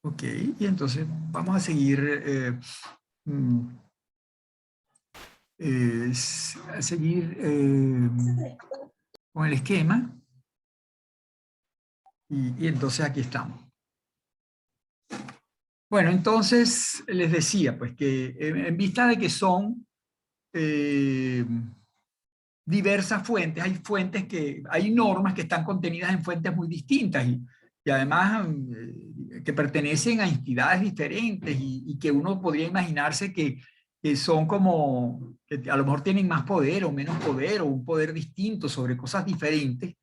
Ok, y entonces vamos a seguir, mm, a seguir con el esquema. Y entonces aquí estamos. Bueno, entonces les decía, pues que en vista de que son eh, diversas fuentes, hay normas que están contenidas en fuentes muy distintas y además que pertenecen a entidades diferentes y que uno podría imaginarse que son como, que a lo mejor tienen más poder o menos poder o un poder distinto sobre cosas diferentes.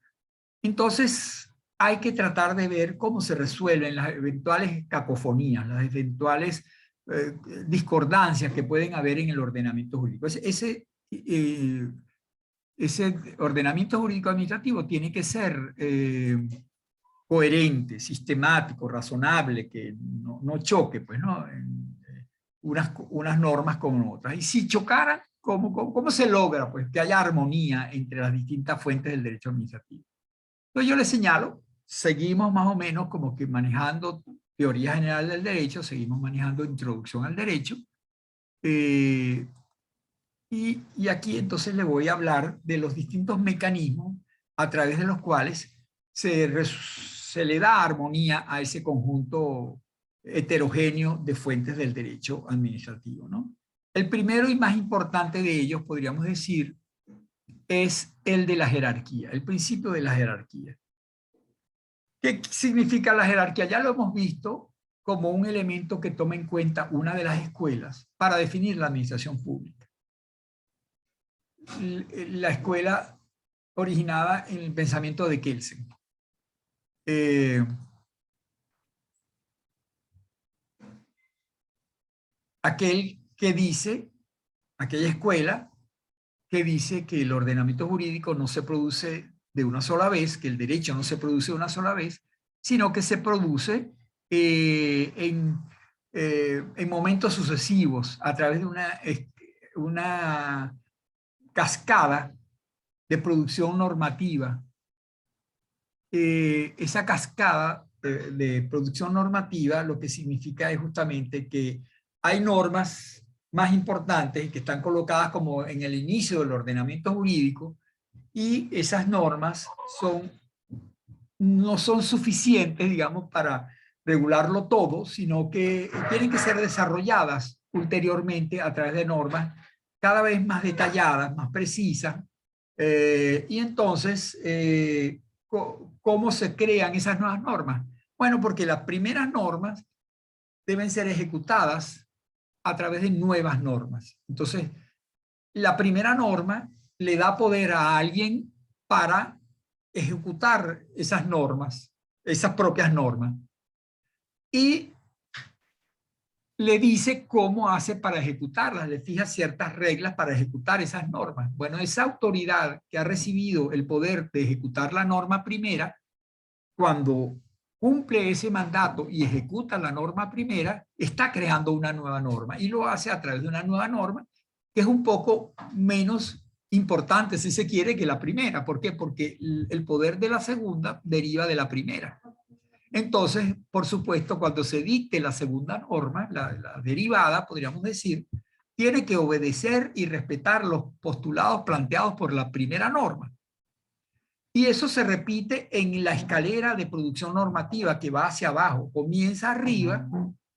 Entonces, hay que tratar de ver cómo se resuelven las eventuales cacofonías, las eventuales discordancias que pueden haber en el ordenamiento jurídico. Ese ordenamiento jurídico administrativo tiene que ser coherente, sistemático, razonable, que no choque, pues, ¿no? Unas normas con otras. Y si chocaran, ¿cómo se logra, pues, que haya armonía entre las distintas fuentes del derecho administrativo? Entonces yo les señalo, seguimos más o menos como que manejando teoría general del derecho, seguimos manejando introducción al derecho, eh, y aquí entonces le voy a hablar de los distintos mecanismos a través de los cuales se le da armonía a ese conjunto heterogéneo de fuentes del derecho administrativo, ¿no? El primero y más importante de ellos, podríamos decir, es el de la jerarquía, el principio de la jerarquía. ¿Qué significa la jerarquía? Ya lo hemos visto como un elemento que toma en cuenta una de las escuelas para definir la administración pública. La escuela originada en el pensamiento de Kelsen. Aquel que dice, aquella escuela que dice que el ordenamiento jurídico no se produce de una sola vez, que el derecho no se produce de una sola vez, sino que se produce en momentos sucesivos a través de una cascada de producción normativa. Esa cascada de producción normativa lo que significa es justamente que hay normas más importantes que están colocadas como en el inicio del ordenamiento jurídico y esas normas no son suficientes, digamos, para regularlo todo, sino que tienen que ser desarrolladas ulteriormente a través de normas cada vez más detalladas, más precisas, y entonces, ¿cómo se crean esas nuevas normas? Bueno, porque las primeras normas deben ser ejecutadas a través de nuevas normas. Entonces, la primera norma le da poder a alguien para ejecutar esas normas, esas propias normas, y le dice cómo hace para ejecutarlas, le fija ciertas reglas para ejecutar esas normas. Bueno, esa autoridad que ha recibido el poder de ejecutar la norma primera, cuando cumple ese mandato y ejecuta la norma primera, está creando una nueva norma y lo hace a través de una nueva norma que es un poco menos importante, si se quiere, que la primera. ¿Por qué? Porque el poder de la segunda deriva de la primera. Entonces, por supuesto, cuando se dicte la segunda norma, la derivada, podríamos decir, tiene que obedecer y respetar los postulados planteados por la primera norma. Y eso se repite en la escalera de producción normativa que va hacia abajo. Comienza arriba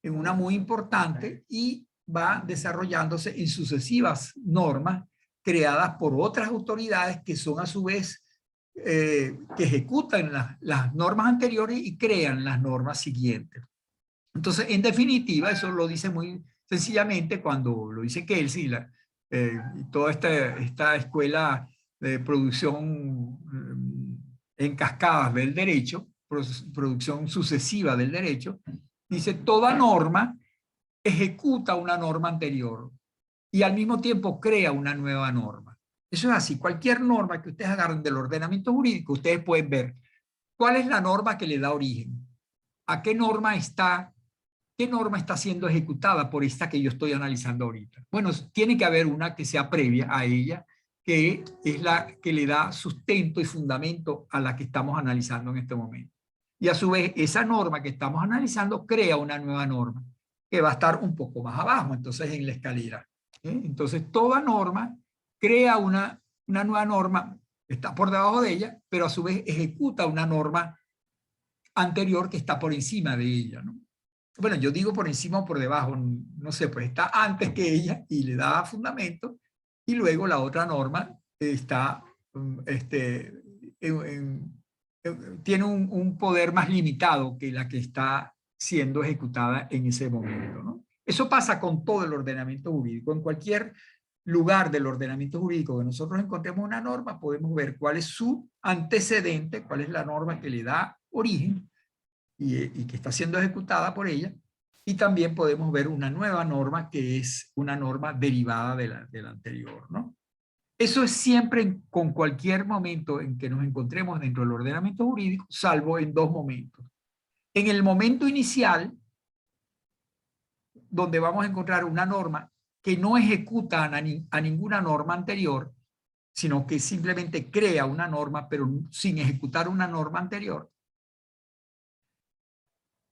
en una muy importante y va desarrollándose en sucesivas normas creadas por otras autoridades que son a su vez que ejecutan las normas anteriores y crean las normas siguientes. Entonces, en definitiva, eso lo dice muy sencillamente cuando lo dice Kelsey, toda esta escuela de producción en cascadas del derecho, producción sucesiva del derecho, dice toda norma ejecuta una norma anterior y al mismo tiempo crea una nueva norma. Eso es así. Cualquier norma que ustedes agarren del ordenamiento jurídico, ustedes pueden ver cuál es la norma que le da origen, a qué norma está siendo ejecutada por esta que yo estoy analizando ahorita. Bueno, tiene que haber una que sea previa a ella, que es la que le da sustento y fundamento a la que estamos analizando en este momento. Y a su vez, esa norma que estamos analizando crea una nueva norma que va a estar un poco más abajo, entonces en la escalera. Entonces, toda norma crea una nueva norma, está por debajo de ella, pero a su vez ejecuta una norma anterior que está por encima de ella, ¿no? Bueno, yo digo por encima o por debajo, no sé, pues está antes que ella y le da fundamento, y luego la otra norma está, tiene un poder más limitado que la que está siendo ejecutada en ese momento, ¿no? Eso pasa con todo el ordenamiento jurídico. En cualquier lugar del ordenamiento jurídico que nosotros encontremos una norma, podemos ver cuál es su antecedente, cuál es la norma que le da origen y que está siendo ejecutada por ella, y también podemos ver una nueva norma que es una norma derivada de la anterior, ¿no? Eso es siempre con cualquier momento en que nos encontremos dentro del ordenamiento jurídico, salvo en dos momentos. En el momento inicial, donde vamos a encontrar una norma que no ejecuta a ninguna norma anterior, sino que simplemente crea una norma, pero sin ejecutar una norma anterior.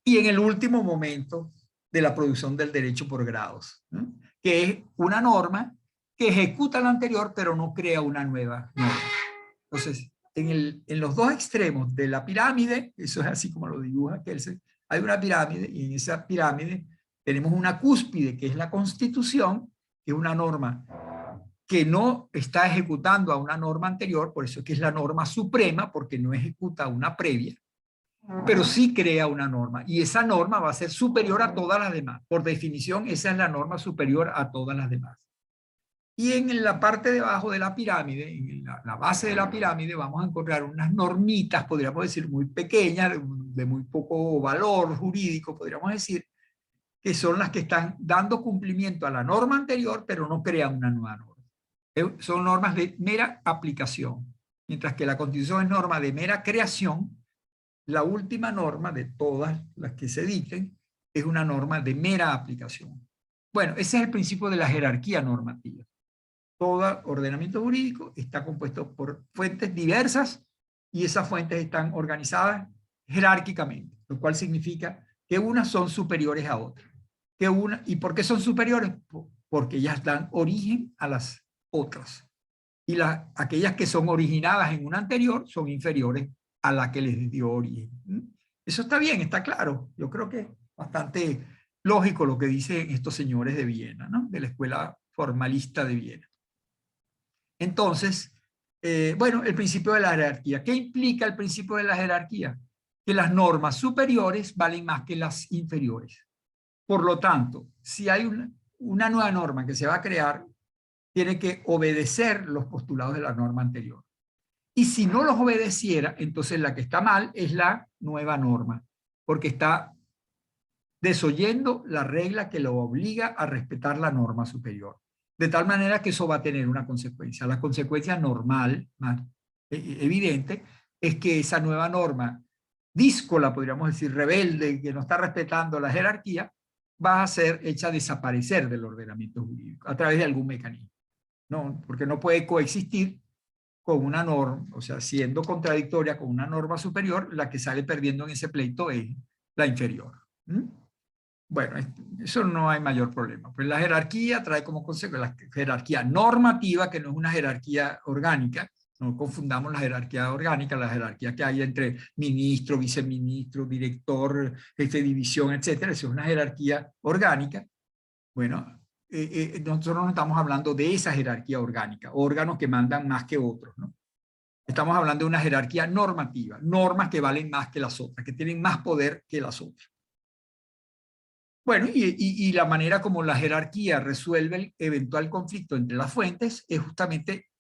Y en el último momento de la producción del derecho por grados, ¿no? Que es una norma que ejecuta la anterior, pero no crea una nueva norma. Entonces, en los dos extremos de la pirámide, eso es así como lo dibuja Kelsen, hay una pirámide y en esa pirámide tenemos una cúspide que es la Constitución, que es una norma que no está ejecutando a una norma anterior, por eso es que es la norma suprema, porque no ejecuta una previa, pero sí crea una norma y esa norma va a ser superior a todas las demás. Por definición, esa es la norma superior a todas las demás. Y en la parte de abajo de la pirámide, en la base de la pirámide, vamos a encontrar unas normitas, podríamos decir, muy pequeñas, de muy poco valor jurídico, podríamos decir, que son las que están dando cumplimiento a la norma anterior, pero no crean una nueva norma. Son normas de mera aplicación, mientras que la Constitución es norma de mera creación. La última norma de todas las que se dicten es una norma de mera aplicación. Bueno, ese es el principio de la jerarquía normativa. Todo ordenamiento jurídico está compuesto por fuentes diversas y esas fuentes están organizadas jerárquicamente, lo cual significa que unas son superiores a otras. ¿Y por qué son superiores? Porque ellas dan origen a las otras. Y aquellas que son originadas en una anterior son inferiores a la que les dio origen. Eso está bien, está claro. Yo creo que es bastante lógico lo que dicen estos señores de Viena, ¿no? De la escuela formalista de Viena. Entonces, bueno, el principio de la jerarquía. ¿Qué implica el principio de la jerarquía? Que las normas superiores valen más que las inferiores. Por lo tanto, si hay una nueva norma que se va a crear, tiene que obedecer los postulados de la norma anterior. Y si no los obedeciera, entonces la que está mal es la nueva norma, porque está desoyendo la regla que lo obliga a respetar la norma superior. De tal manera que eso va a tener una consecuencia. La consecuencia normal, más evidente, es que esa nueva norma díscola, podríamos decir, rebelde, que no está respetando la jerarquía, va a ser hecha desaparecer del ordenamiento jurídico a través de algún mecanismo. No, porque no puede coexistir con una norma, o sea, siendo contradictoria con una norma superior, la que sale perdiendo en ese pleito es la inferior. Bueno, eso no hay mayor problema. Pues la jerarquía trae como consecuencia la jerarquía normativa, que no es una jerarquía orgánica. No confundamos la jerarquía orgánica, la jerarquía que hay entre ministro, viceministro, director, jefe de división, etcétera. Eso es una jerarquía orgánica. Bueno, nosotros no estamos hablando de esa jerarquía orgánica, órganos que mandan más que otros, ¿no? Estamos hablando de una jerarquía normativa, normas que valen más que las otras, que tienen más poder que las otras. Bueno, y la manera como la jerarquía resuelve el eventual conflicto entre las fuentes es justamente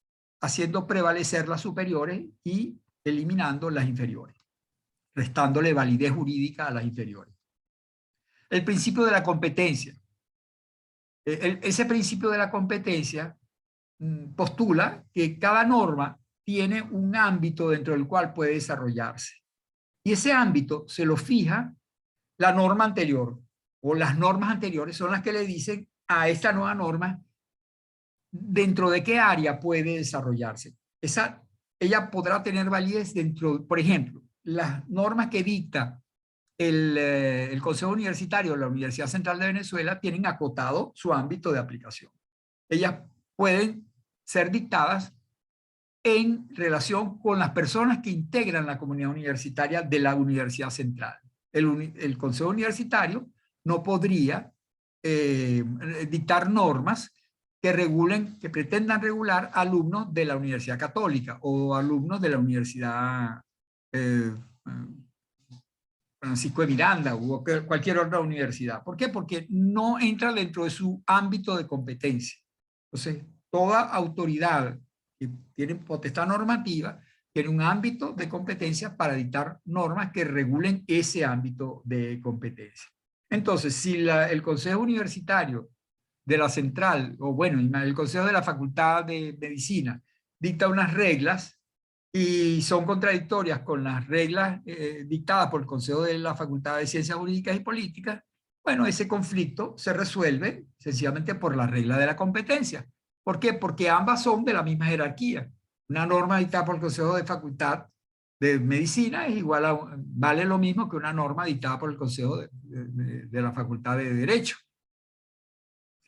haciendo prevalecer las superiores y eliminando las inferiores, restándole validez jurídica a las inferiores. El principio de la competencia. Ese principio de la competencia postula que cada norma tiene un ámbito dentro del cual puede desarrollarse. Y ese ámbito se lo fija la norma anterior, o las normas anteriores son las que le dicen a esta nueva norma dentro de qué área puede desarrollarse. Ella podrá tener validez dentro, por ejemplo, las normas que dicta el Consejo Universitario de la Universidad Central de Venezuela tienen acotado su ámbito de aplicación. Ellas pueden ser dictadas en relación con las personas que integran la comunidad universitaria de la Universidad Central. El Consejo Universitario no podría dictar normas que regulen, que pretendan regular alumnos de la Universidad Católica o alumnos de la Universidad Francisco de Miranda o cualquier otra universidad. ¿Por qué? Porque no entra dentro de su ámbito de competencia. Entonces, toda autoridad que tiene potestad normativa tiene un ámbito de competencia para dictar normas que regulen ese ámbito de competencia. Entonces, si el Consejo Universitario de la Central, o bueno, el Consejo de la Facultad de Medicina, dicta unas reglas y son contradictorias con las reglas dictadas por el Consejo de la Facultad de Ciencias Jurídicas y Políticas, bueno, ese conflicto se resuelve sencillamente por la regla de la competencia. ¿Por qué? Porque ambas son de la misma jerarquía. Una norma dictada por el Consejo de Facultad de Medicina es igual a, vale lo mismo que una norma dictada por el Consejo de la Facultad de Derecho.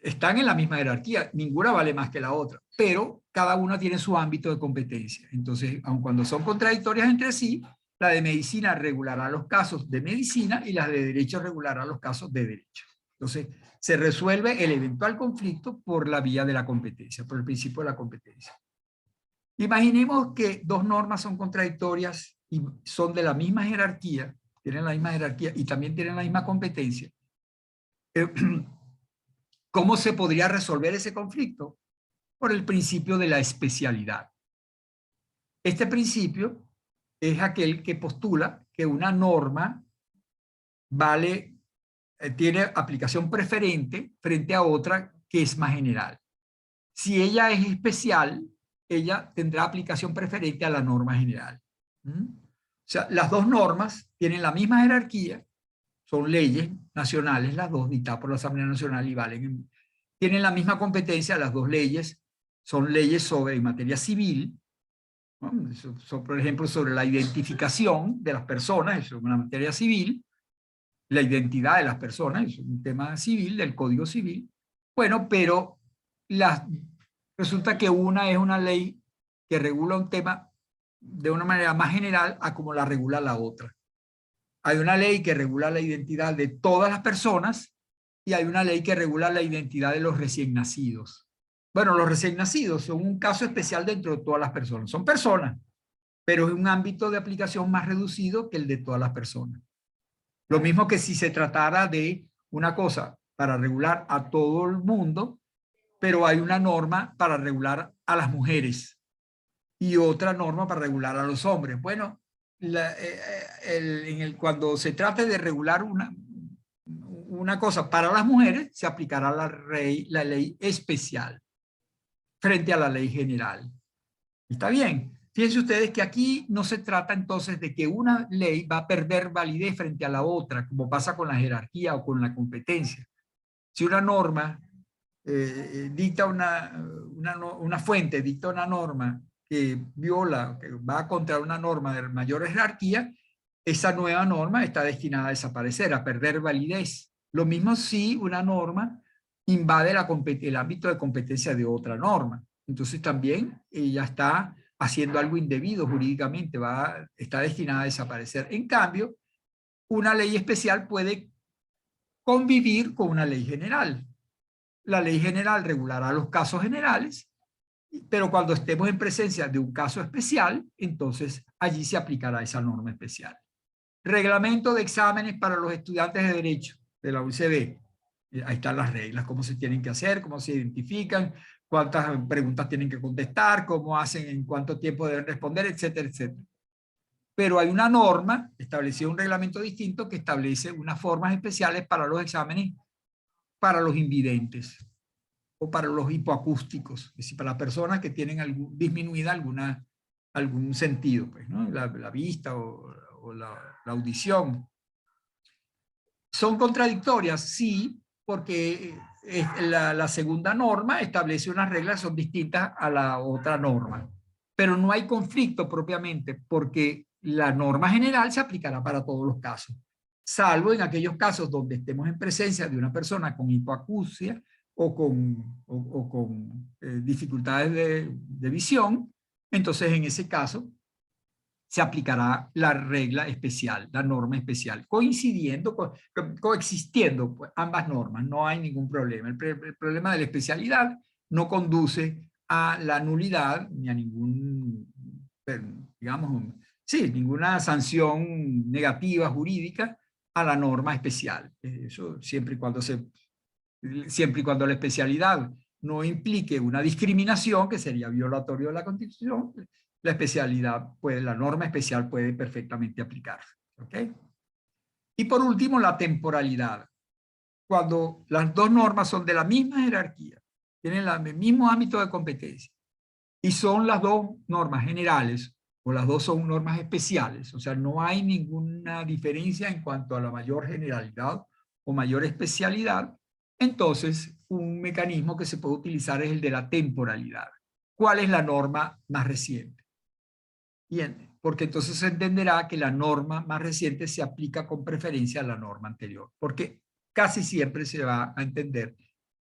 Están en la misma jerarquía, ninguna vale más que la otra, pero cada una tiene su ámbito de competencia. Entonces, aun cuando son contradictorias entre sí, la de medicina regulará los casos de medicina y la de derecho regulará los casos de derecho. Entonces, se resuelve el eventual conflicto por la vía de la competencia, por el principio de la competencia. Imaginemos que dos normas son contradictorias y son de la misma jerarquía, tienen la misma jerarquía y también tienen la misma competencia. ¿Cómo se podría resolver ese conflicto? Por el principio de la especialidad. Este principio es aquel que postula que una norma tiene aplicación preferente frente a otra que es más general. Si ella es especial, ella tendrá aplicación preferente a la norma general. O sea, las dos normas tienen la misma jerarquía, son leyes nacionales, las dos dictadas por la Asamblea Nacional y valen, tienen la misma competencia, las dos leyes son leyes sobre en materia civil, ¿no? Son, por ejemplo, sobre la identificación de las personas, eso es una materia civil, la identidad de las personas, es un tema civil, del Código Civil. Bueno, pero resulta que una es una ley que regula un tema de una manera más general a como la regula la otra. Hay una ley que regula la identidad de todas las personas y hay una ley que regula la identidad de los recién nacidos. Bueno, los recién nacidos son un caso especial dentro de todas las personas. Son personas, pero es un ámbito de aplicación más reducido que el de todas las personas. Lo mismo que si se tratara de una cosa para regular a todo el mundo, pero hay una norma para regular a las mujeres y otra norma para regular a los hombres. Bueno, cuando se trate de regular una cosa para las mujeres, se aplicará la ley especial frente a la ley general. ¿Está bien? Fíjense ustedes que aquí no se trata entonces de que una ley va a perder validez frente a la otra, como pasa con la jerarquía o con la competencia. Si una norma dicta una fuente, dicta una norma que viola, que va contra una norma de mayor jerarquía, esa nueva norma está destinada a desaparecer, a perder validez. Lo mismo si una norma invade el ámbito de competencia de otra norma. Entonces también ella está haciendo algo indebido jurídicamente, está destinada a desaparecer. En cambio, una ley especial puede convivir con una ley general. La ley general regulará los casos generales, pero cuando estemos en presencia de un caso especial, entonces allí se aplicará esa norma especial. Reglamento de exámenes para los estudiantes de Derecho de la UCB. Ahí están las reglas, cómo se tienen que hacer, cómo se identifican, cuántas preguntas tienen que contestar, cómo hacen, en cuánto tiempo deben responder, etcétera, etcétera. Pero hay una norma, establecida un reglamento distinto que establece unas formas especiales para los exámenes para los invidentes o para los hipoacústicos, es decir, para personas que tienen disminuida algún sentido, pues, ¿no? La vista o la audición. ¿Son contradictorias? Sí, porque la segunda norma establece unas reglas que son distintas a la otra norma. Pero no hay conflicto propiamente, porque la norma general se aplicará para todos los casos, salvo en aquellos casos donde estemos en presencia de una persona con hipoacusia o con dificultades de visión. Entonces, en ese caso, se aplicará la regla especial, la norma especial, coexistiendo pues, ambas normas, no hay ningún problema. El problema de la especialidad no conduce a la nulidad ni a ningún, digamos, sí, ninguna sanción negativa jurídica a la norma especial. Eso siempre y cuando la especialidad no implique una discriminación que sería violatorio de la Constitución, la especialidad la norma especial puede perfectamente aplicarse. ¿Ok? Y por último, la temporalidad. Cuando las dos normas son de la misma jerarquía, tienen el mismo ámbito de competencia, y son las dos normas generales, o las dos son normas especiales, o sea, no hay ninguna diferencia en cuanto a la mayor generalidad o mayor especialidad, entonces un mecanismo que se puede utilizar es el de la temporalidad. ¿Cuál es la norma más reciente? Bien, porque entonces se entenderá que la norma más reciente se aplica con preferencia a la norma anterior, porque casi siempre se va a entender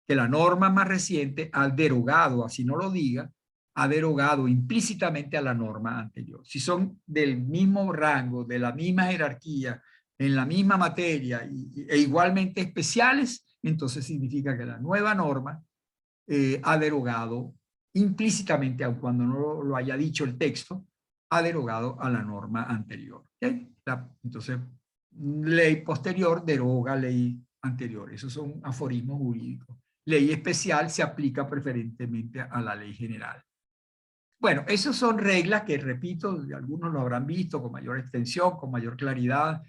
que la norma más reciente ha derogado, así no lo diga, ha derogado implícitamente a la norma anterior. Si son del mismo rango, de la misma jerarquía, en la misma materia e igualmente especiales, entonces significa que la nueva norma ha derogado implícitamente, aun cuando no lo haya dicho el texto, ha derogado a la norma anterior. ¿Okay? Entonces, ley posterior deroga ley anterior. Esos son aforismos jurídicos. Ley especial se aplica preferentemente a la ley general. Bueno, esas son reglas que, repito, algunos lo habrán visto con mayor extensión, con mayor claridad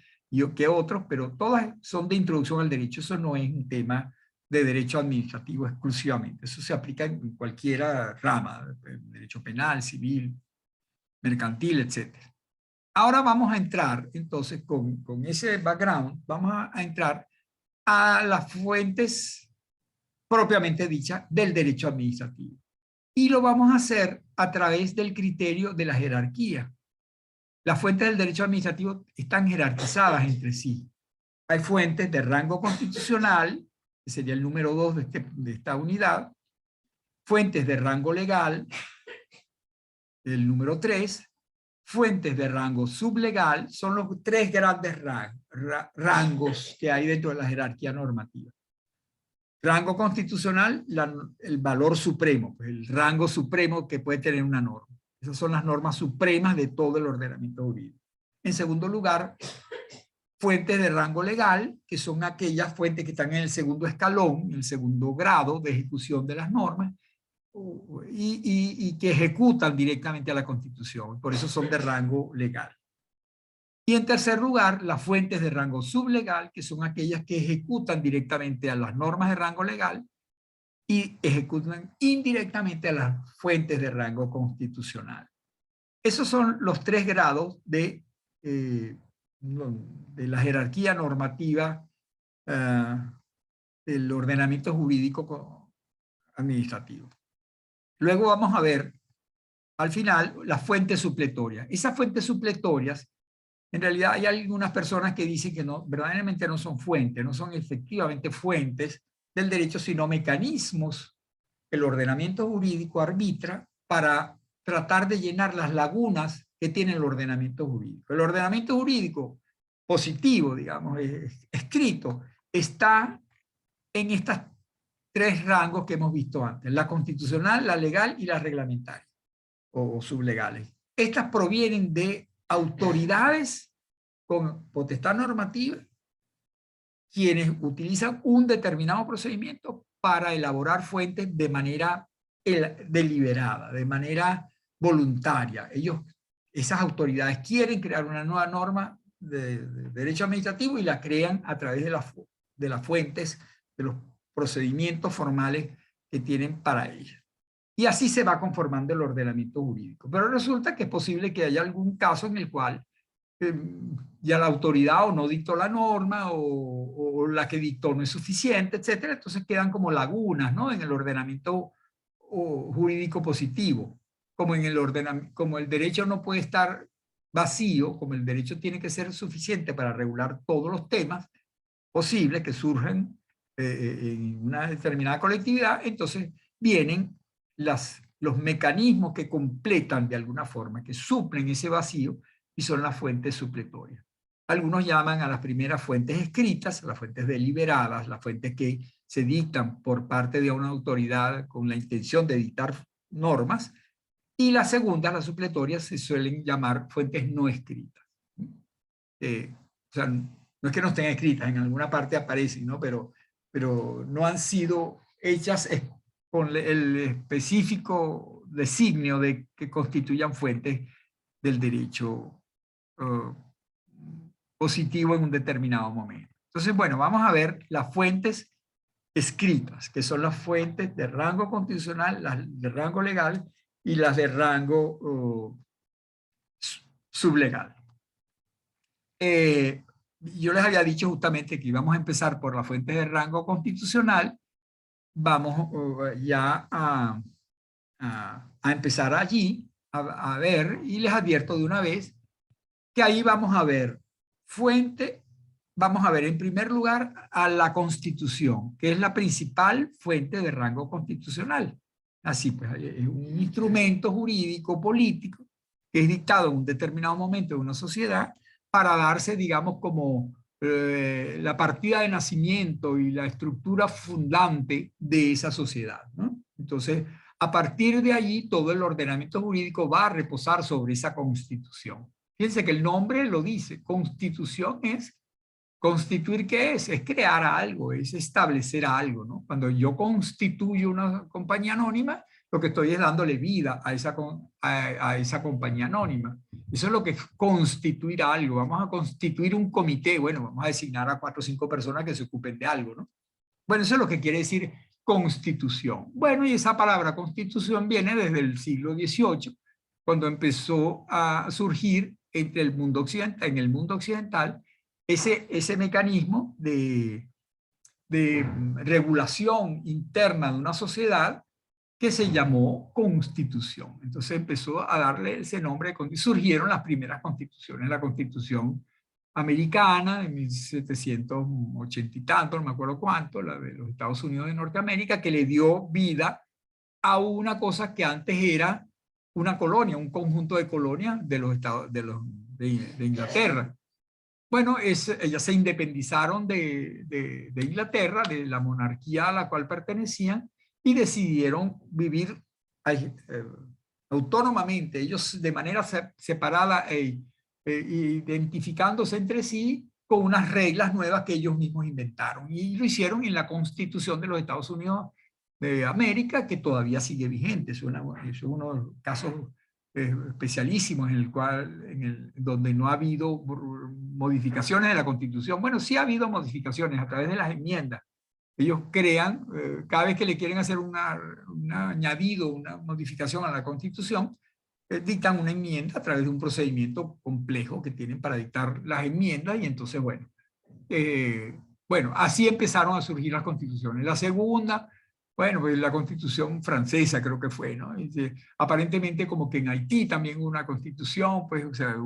que otros, pero todas son de introducción al derecho. Eso no es un tema de derecho administrativo exclusivamente. Eso se aplica en cualquier rama, derecho penal, civil, mercantil, etc. Ahora vamos a entrar, entonces, con ese background, vamos a entrar a las fuentes propiamente dichas del derecho administrativo. Y lo vamos a hacer a través del criterio de la jerarquía. Las fuentes del derecho administrativo están jerarquizadas entre sí. Hay fuentes de rango constitucional, que sería el número 2 de esta unidad, fuentes de rango legal, el número 3, fuentes de rango sublegal, son los tres grandes rangos que hay dentro de la jerarquía normativa. Rango constitucional, el valor supremo, pues el rango supremo que puede tener una norma. Esas son las normas supremas de todo el ordenamiento jurídico. En segundo lugar, fuentes de rango legal, que son aquellas fuentes que están en el segundo escalón, en el segundo grado de ejecución de las normas, y que ejecutan directamente a la Constitución. Por eso son de rango legal. Y en tercer lugar, las fuentes de rango sublegal, que son aquellas que ejecutan directamente a las normas de rango legal y ejecutan indirectamente a las fuentes de rango constitucional. Esos son los tres grados de la jerarquía normativa del ordenamiento jurídico administrativo. Luego vamos a ver, al final, las fuentes supletorias. Esas fuentes supletorias, en realidad hay algunas personas que dicen que no, verdaderamente no son fuentes, no son efectivamente fuentes del derecho, sino mecanismos que el ordenamiento jurídico arbitra para tratar de llenar las lagunas que tiene el ordenamiento jurídico. El ordenamiento jurídico positivo, digamos, escrito, está en estas tres rangos que hemos visto antes: la constitucional, la legal y la reglamentaria o sublegales. Estas provienen de autoridades con potestad normativa, quienes utilizan un determinado procedimiento para elaborar fuentes de manera deliberada, de manera voluntaria. Esas autoridades quieren crear una nueva norma de derecho administrativo y la crean a través de las fuentes, de los procedimientos formales que tienen para ellas. Y así se va conformando el ordenamiento jurídico. Pero resulta que es posible que haya algún caso en el cual ya la autoridad o no dictó la norma o la que dictó no es suficiente, etcétera. Entonces quedan como lagunas, ¿no?, en el ordenamiento jurídico positivo. Como el derecho no puede estar vacío, como el derecho tiene que ser suficiente para regular todos los temas posibles que surgen en una determinada colectividad, entonces vienen los mecanismos que completan de alguna forma, que suplen ese vacío, y son las fuentes supletorias. Algunos llaman a las primeras fuentes escritas, las fuentes deliberadas, las fuentes que se dictan por parte de una autoridad con la intención de dictar normas, y las segundas, las supletorias, se suelen llamar fuentes no escritas. O sea, no es que no estén escritas, en alguna parte aparecen, ¿no? Pero no han sido hechas con el específico designio de que constituyan fuentes del derecho positivo en un determinado momento. Entonces, bueno, vamos a ver las fuentes escritas, que son las fuentes de rango constitucional, las de rango legal y las de rango sublegal. Yo les había dicho justamente que íbamos a empezar por las fuentes de rango constitucional. Vamos ya a empezar allí, a ver, y les advierto de una vez que ahí vamos a ver vamos a ver en primer lugar a la Constitución, que es la principal fuente de rango constitucional. Así pues, es un instrumento jurídico político que es dictado en un determinado momento de una sociedad para darse, digamos, como la partida de nacimiento y la estructura fundante de esa sociedad, ¿no? Entonces, a partir de allí, todo el ordenamiento jurídico va a reposar sobre esa Constitución. Fíjense que el nombre lo dice, Constitución es constituir. ¿Qué es? Es crear algo, es establecer algo, ¿no? Cuando yo constituyo una compañía anónima, lo que estoy es dándole vida a esa compañía anónima. Eso es lo que es constituir algo. Vamos a constituir un comité, bueno, vamos a designar a 4 o 5 personas que se ocupen de algo, ¿no? Bueno, eso es lo que quiere decir constitución. Bueno, y esa palabra constitución viene desde el siglo XVIII, cuando empezó a surgir en el mundo occidental ese mecanismo de regulación interna de una sociedad que se llamó Constitución. Entonces empezó a darle ese nombre, surgieron las primeras constituciones, la Constitución americana de 1780 y tanto, no me acuerdo cuánto, la de los Estados Unidos de Norteamérica, que le dio vida a una cosa que antes era una colonia, un conjunto de colonias de los estados de Inglaterra. Bueno, ellas se independizaron de Inglaterra, de la monarquía a la cual pertenecían, y decidieron vivir autónomamente, ellos de manera separada identificándose entre sí con unas reglas nuevas que ellos mismos inventaron. Y lo hicieron en la Constitución de los Estados Unidos de América, que todavía sigue vigente. Es uno de los casos especialísimos donde no ha habido modificaciones de la Constitución. Bueno, sí ha habido modificaciones a través de las enmiendas. Ellos crean, cada vez que le quieren hacer un añadido, una modificación a la Constitución, dictan una enmienda a través de un procedimiento complejo que tienen para dictar las enmiendas, y entonces, bueno, así empezaron a surgir las constituciones. La segunda, bueno, pues la Constitución francesa creo que fue, ¿no? Aparentemente como que en Haití también hubo una constitución, pues, o sea,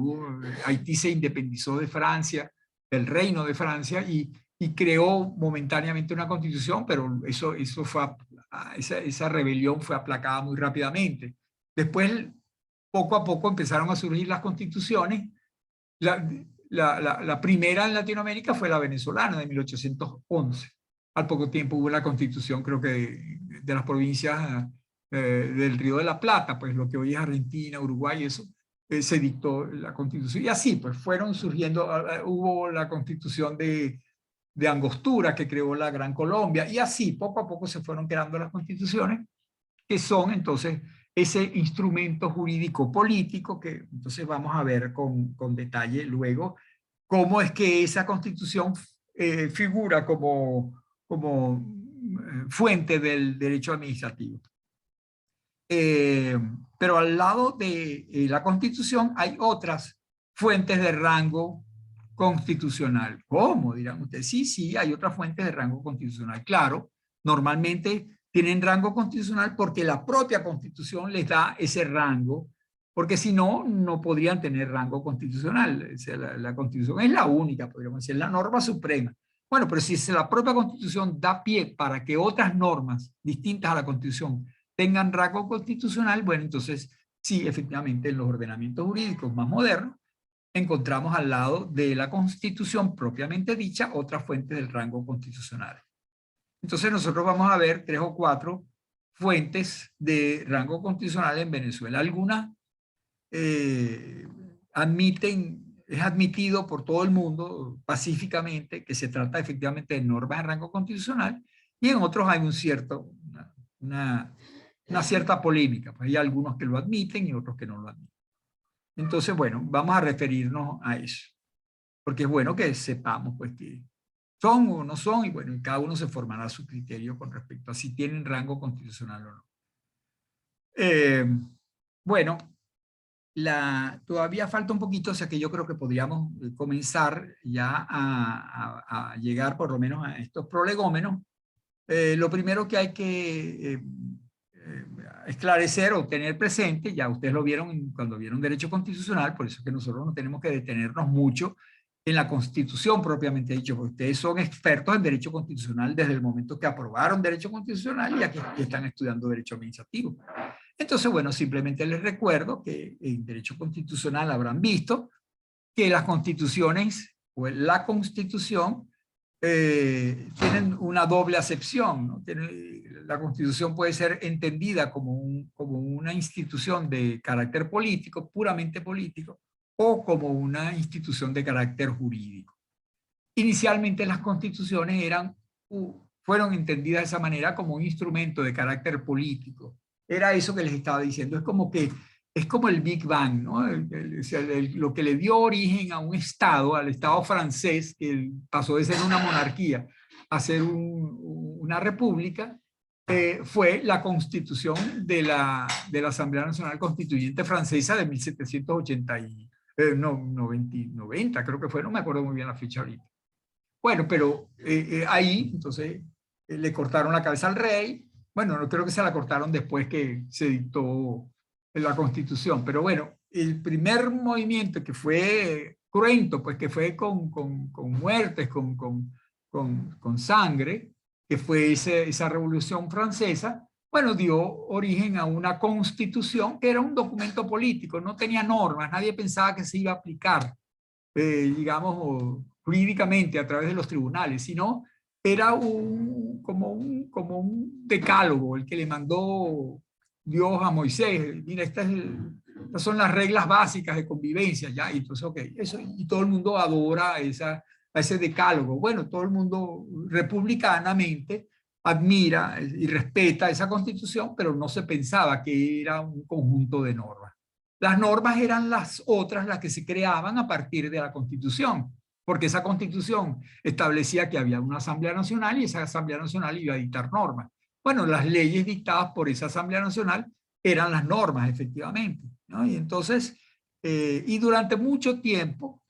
Haití se independizó de Francia, del Reino de Francia, y creó momentáneamente una constitución, pero esa rebelión fue aplacada muy rápidamente. Después, poco a poco empezaron a surgir las constituciones. La primera en Latinoamérica fue la venezolana de 1811. Al poco tiempo hubo la constitución, creo que de las provincias del Río de la Plata, pues lo que hoy es Argentina, Uruguay, eso, se dictó la constitución. Y así, pues fueron surgiendo, hubo la constitución de Angostura, que creó la Gran Colombia, y así poco a poco se fueron creando las constituciones, que son entonces ese instrumento jurídico político que entonces vamos a ver con detalle luego cómo es que esa constitución figura como fuente del derecho administrativo. Pero al lado de la Constitución hay otras fuentes de rango constitucional. ¿Cómo? Dirán ustedes. Sí, hay otras fuentes de rango constitucional. Claro, normalmente tienen rango constitucional porque la propia Constitución les da ese rango porque si no, no podrían tener rango constitucional. O sea, la Constitución es la única, podríamos decir, la norma suprema. Bueno, pero si la propia Constitución da pie para que otras normas distintas a la Constitución tengan rango constitucional, bueno, entonces sí, efectivamente, en los ordenamientos jurídicos más modernos, encontramos al lado de la Constitución propiamente dicha otra fuente del rango constitucional. Entonces nosotros vamos a ver 3 o 4 fuentes de rango constitucional en Venezuela. Algunas es admitido por todo el mundo pacíficamente que se trata efectivamente de normas de rango constitucional, y en otros hay una cierta polémica. Pues hay algunos que lo admiten y otros que no lo admiten. Entonces, bueno, vamos a referirnos a eso, porque es bueno que sepamos pues que son o no son, y bueno, cada uno se formará su criterio con respecto a si tienen rango constitucional o no. Bueno, todavía falta un poquito, o sea que yo creo que podríamos comenzar ya a llegar por lo menos a estos prolegómenos. Lo primero que hay que esclarecer o tener presente, ya ustedes lo vieron cuando vieron derecho constitucional, por eso es que nosotros no tenemos que detenernos mucho en la Constitución propiamente dicho, porque ustedes son expertos en derecho constitucional desde el momento que aprobaron derecho constitucional y aquí están estudiando derecho administrativo. Entonces, bueno, simplemente les recuerdo que en derecho constitucional habrán visto que las constituciones o la Constitución tienen una doble acepción, ¿no? La Constitución puede ser entendida como una institución de carácter político, puramente político, o como una institución de carácter jurídico. Inicialmente las constituciones fueron entendidas de esa manera como un instrumento de carácter político. Era eso que les estaba diciendo, es como el Big Bang, ¿no? Lo que le dio origen a un Estado, al Estado francés, que pasó de ser una monarquía a ser una república, fue la constitución de la Asamblea Nacional Constituyente Francesa de 90, creo que fue, no me acuerdo muy bien la fecha ahorita. Bueno, pero ahí, entonces, le cortaron la cabeza al rey. Bueno, no creo que se la cortaron después que se dictó la Constitución, pero bueno, el primer movimiento que fue cruento, pues que fue con muertes, con sangre, que fue esa Revolución Francesa, bueno, dio origen a una Constitución que era un documento político, no tenía normas, nadie pensaba que se iba a aplicar, digamos, jurídicamente a través de los tribunales, sino era como un decálogo, el que le mandó Dios a Moisés. Mira, estas son las reglas básicas de convivencia, ya, y entonces, ok, eso, y todo el mundo adora a ese decálogo. Bueno, todo el mundo republicanamente admira y respeta esa constitución, pero no se pensaba que era un conjunto de normas. Las normas eran las otras, las que se creaban a partir de la Constitución, porque esa Constitución establecía que había una Asamblea Nacional y esa Asamblea Nacional iba a dictar normas. Bueno, las leyes dictadas por esa Asamblea Nacional eran las normas, efectivamente, ¿no? Y entonces, y durante mucho tiempo,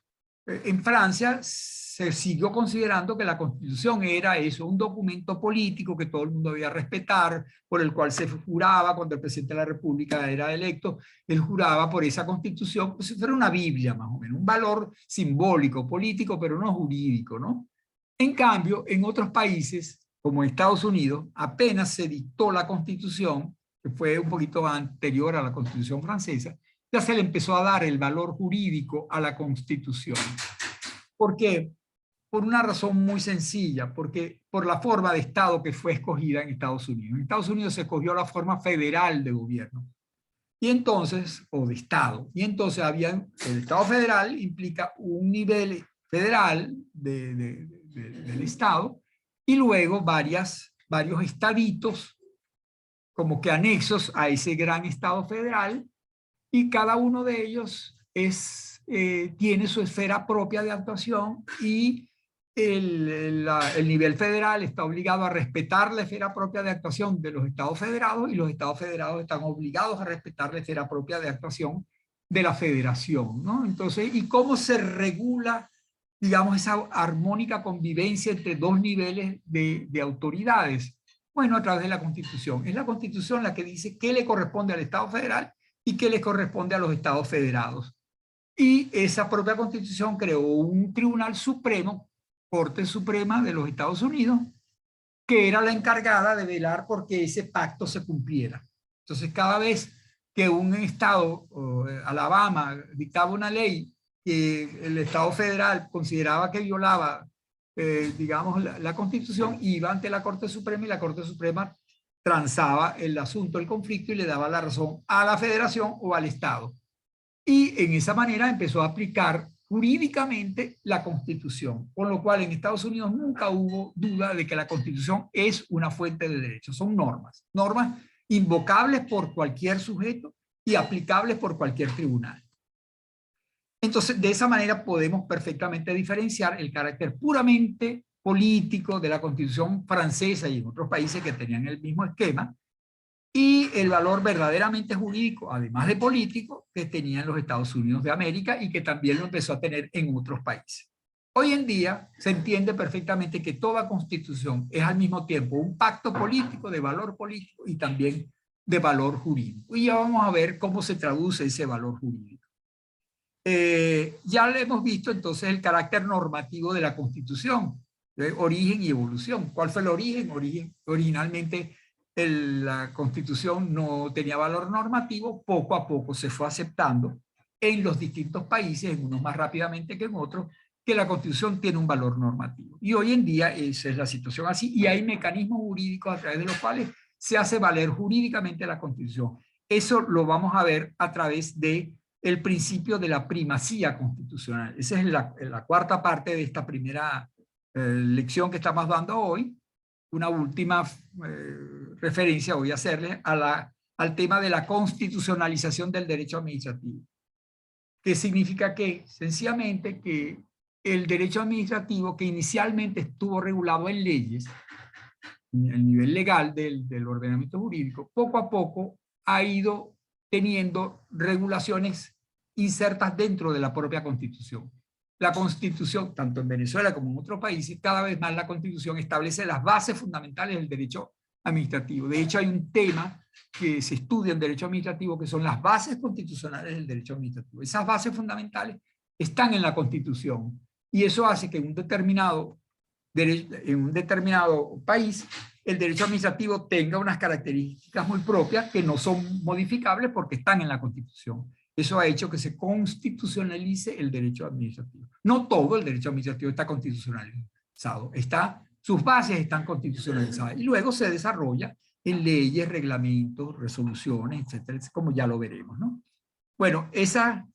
en Francia se siguió considerando que la Constitución era eso, un documento político que todo el mundo debía respetar, por el cual se juraba cuando el presidente de la República era electo, él juraba por esa Constitución, pues eso era una Biblia más o menos, un valor simbólico, político, pero no jurídico, ¿no? En cambio, en otros países, como Estados Unidos, apenas se dictó la Constitución, que fue un poquito anterior a la Constitución francesa, ya se le empezó a dar el valor jurídico a la Constitución. ¿Por qué? Por una razón muy sencilla, porque por la forma de Estado que fue escogida en Estados Unidos. En Estados Unidos se escogió la forma federal de gobierno, y entonces, o de Estado, y entonces el Estado federal implica un nivel federal del Estado, y luego varios estaditos como que anexos a ese gran Estado federal, y cada uno de ellos tiene su esfera propia de actuación, y el nivel federal está obligado a respetar la esfera propia de actuación de los estados federados, y los estados federados están obligados a respetar la esfera propia de actuación de la federación, ¿no? Entonces, ¿y cómo se regula, digamos, esa armónica convivencia entre dos niveles de autoridades? Bueno, a través de la Constitución. Es la Constitución la que dice qué le corresponde al Estado federal y que le corresponde a los estados federados. Y esa propia Constitución creó un Tribunal Supremo, Corte Suprema de los Estados Unidos, que era la encargada de velar porque ese pacto se cumpliera. Entonces, cada vez que un estado, Alabama, dictaba una ley que el Estado federal consideraba que violaba, digamos, la Constitución, iba ante la Corte Suprema y la Corte Suprema transaba el asunto, el conflicto, y le daba la razón a la federación o al Estado. Y en esa manera empezó a aplicar jurídicamente la Constitución, con lo cual en Estados Unidos nunca hubo duda de que la Constitución es una fuente de derechos, son normas, normas invocables por cualquier sujeto y aplicables por cualquier tribunal. Entonces, de esa manera podemos perfectamente diferenciar el carácter puramente político de la Constitución francesa y en otros países que tenían el mismo esquema, y el valor verdaderamente jurídico, además de político, que tenían los Estados Unidos de América y que también lo empezó a tener en otros países. Hoy en día se entiende perfectamente que toda constitución es al mismo tiempo un pacto político, de valor político y también de valor jurídico. Y ya vamos a ver cómo se traduce ese valor jurídico. Ya le hemos visto entonces el carácter normativo de la Constitución, origen y evolución. ¿Cuál fue el origen? Originalmente la Constitución no tenía valor normativo, poco a poco se fue aceptando en los distintos países, en unos más rápidamente que en otros, que la Constitución tiene un valor normativo. Y hoy en día esa es la situación así, y hay mecanismos jurídicos a través de los cuales se hace valer jurídicamente la Constitución. Eso lo vamos a ver a través de el principio de la primacía constitucional. Esa es la cuarta parte de esta primera lección que estamos dando hoy. Una última referencia voy a hacerle al tema de la constitucionalización del derecho administrativo, que significa que, sencillamente, que el derecho administrativo, que inicialmente estuvo regulado en leyes, el nivel legal del ordenamiento jurídico, poco a poco ha ido teniendo regulaciones insertas dentro de la propia Constitución. La Constitución, tanto en Venezuela como en otros países, cada vez más la Constitución establece las bases fundamentales del derecho administrativo. De hecho, hay un tema que se estudia en derecho administrativo que son las bases constitucionales del derecho administrativo. Esas bases fundamentales están en la Constitución y eso hace que en un determinado país el derecho administrativo tenga unas características muy propias que no son modificables porque están en la Constitución. Eso ha hecho que se constitucionalice el derecho administrativo. No todo el derecho administrativo está constitucionalizado, sus bases están constitucionalizadas y luego se desarrolla en leyes, reglamentos, resoluciones, etcétera, como ya lo veremos, ¿no? Bueno, esa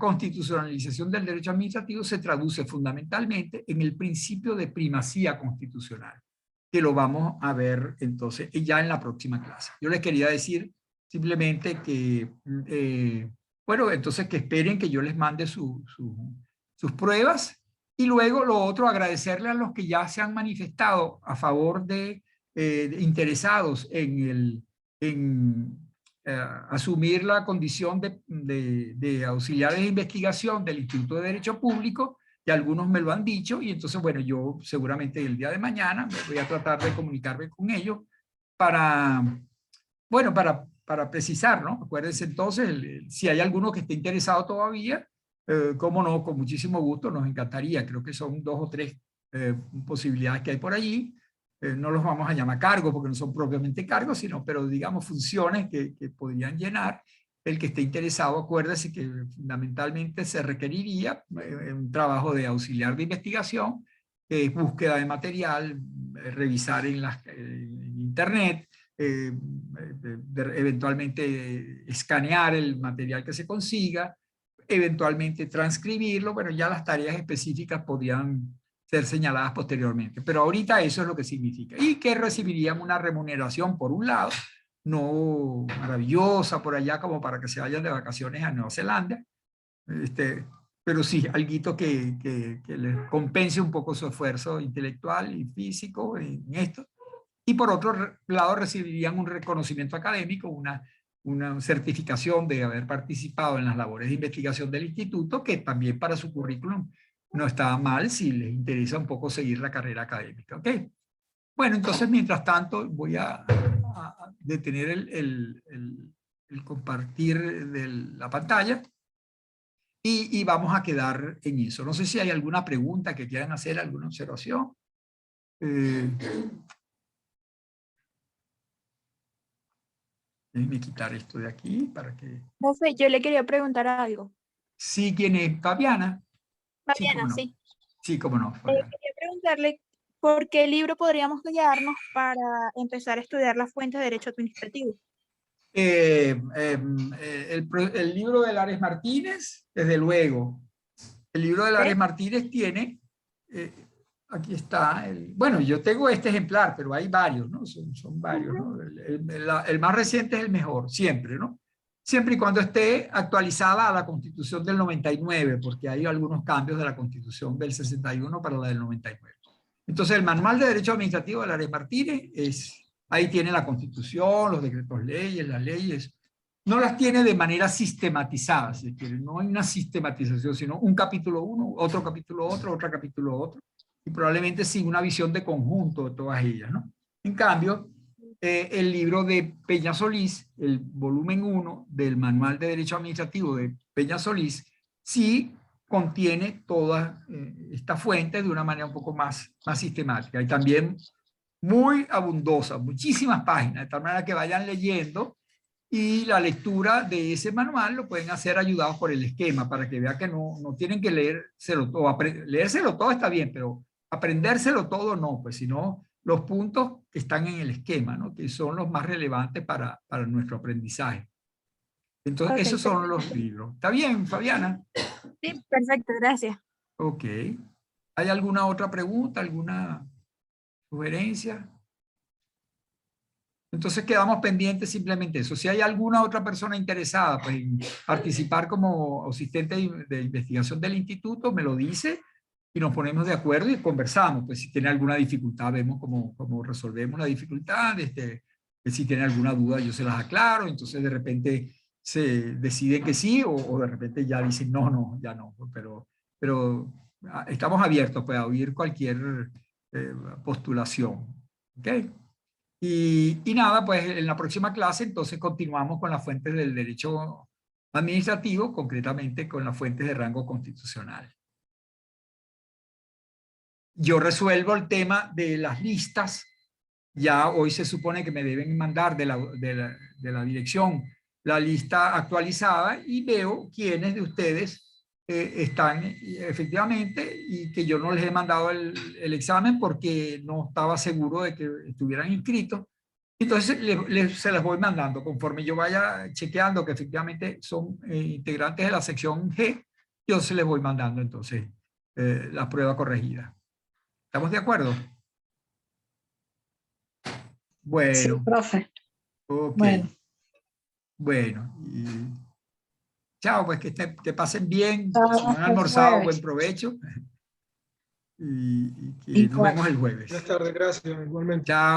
constitucionalización del derecho administrativo se traduce fundamentalmente en el principio de primacía constitucional, que lo vamos a ver entonces ya en la próxima clase. Yo les quería decir simplemente que, bueno, entonces que esperen que yo les mande sus pruebas, y luego lo otro, agradecerle a los que ya se han manifestado a favor de interesados en asumir la condición de auxiliares de investigación del Instituto de Derecho Público, que algunos me lo han dicho, y entonces, bueno, yo seguramente el día de mañana me voy a tratar de comunicarme con ellos para, bueno, para precisar, ¿no? Acuérdense entonces, si hay alguno que esté interesado todavía, cómo no, con muchísimo gusto, nos encantaría. Creo que son 2 o 3 posibilidades que hay por allí. No los vamos a llamar cargos porque no son propiamente cargos, pero digamos funciones que podrían llenar. El que esté interesado, acuérdese que fundamentalmente se requeriría un trabajo de auxiliar de investigación, búsqueda de material, revisar en internet, eventualmente escanear el material que se consiga, eventualmente transcribirlo. Bueno, ya las tareas específicas podrían ser señaladas posteriormente, pero ahorita eso es lo que significa, y que recibirían una remuneración por un lado, no maravillosa por allá como para que se vayan de vacaciones a Nueva Zelanda, pero sí, alguito que les compense un poco su esfuerzo intelectual y físico en esto. Y por otro lado recibirían un reconocimiento académico, una certificación de haber participado en las labores de investigación del instituto, que también para su currículum no está mal si les interesa un poco seguir la carrera académica. ¿Ok? Bueno, entonces mientras tanto voy a detener el compartir de la pantalla y vamos a quedar en eso. No sé si hay alguna pregunta que quieran hacer, alguna observación. Déjenme quitar esto de aquí para que... Profe, yo le quería preguntar algo. Sí, ¿quién es? ¿Fabiana? Sí, cómo Fabiana, no. sí. Sí, cómo no, Fabiana. Quería preguntarle por qué libro podríamos guiarnos para empezar a estudiar las fuentes de derecho administrativo. El libro de Lares Martínez, desde luego. El libro de Lares Martínez tiene, aquí está, bueno, yo tengo este ejemplar, pero hay varios, ¿no? Son varios, ¿no? El más reciente es el mejor, siempre, ¿no? Siempre y cuando esté actualizada a la Constitución del 99, porque hay algunos cambios de la Constitución del 61 para la del 99. Entonces, el Manual de Derecho Administrativo de Lares Martínez ahí tiene la Constitución, los decretos leyes, las leyes. No las tiene de manera sistematizada, si quiere. No hay una sistematización, sino un capítulo uno, otro capítulo otro, otro capítulo otro, y probablemente sin una visión de conjunto de todas ellas, ¿no? En cambio, el libro de Peña Solís, el volumen 1 del Manual de Derecho Administrativo de Peña Solís, sí contiene todas estas fuentes de una manera un poco más sistemática y también muy abundosa, muchísimas páginas, de tal manera que vayan leyendo y la lectura de ese manual lo pueden hacer ayudados por el esquema para que vean que no tienen que leérselo todo. Leérselo todo está bien, pero aprendérselo todo no, pues sino los puntos que están en el esquema, ¿no? Que son los más relevantes para nuestro aprendizaje. Entonces, Okay, esos son los libros. ¿Está bien, Fabiana? sí, perfecto, gracias. Ok. ¿Hay alguna otra pregunta, alguna sugerencia? Entonces quedamos pendientes simplemente eso. Si hay alguna otra persona interesada pues, en participar como asistente de investigación del instituto, me lo dice y nos ponemos de acuerdo y conversamos. Pues si tiene alguna dificultad, vemos cómo resolvemos la dificultad. Si tiene alguna duda, yo se las aclaro. Entonces de repente se deciden que sí o de repente ya dicen no, ya no. Pero estamos abiertos pues, a oír cualquier postulación. ¿Ok? Y nada, pues en la próxima clase entonces continuamos con las fuentes del derecho administrativo, concretamente con las fuentes de rango constitucional. Yo resuelvo el tema de las listas. Ya hoy se supone que me deben mandar de la dirección la lista actualizada y veo quiénes de ustedes están efectivamente y que yo no les he mandado el examen porque no estaba seguro de que estuvieran inscritos. Entonces se las voy mandando conforme yo vaya chequeando que efectivamente son integrantes de la sección G, yo se les voy mandando entonces la prueba corregida. ¿Estamos de acuerdo? Sí, Bueno, profe. ok. Bueno, Bueno, chao, pues que pasen bien. Si no han hasta el almorzado, buen jueves. provecho. Y que nos Igual. vemos el jueves. Buenas tardes, gracias, igualmente. Chao.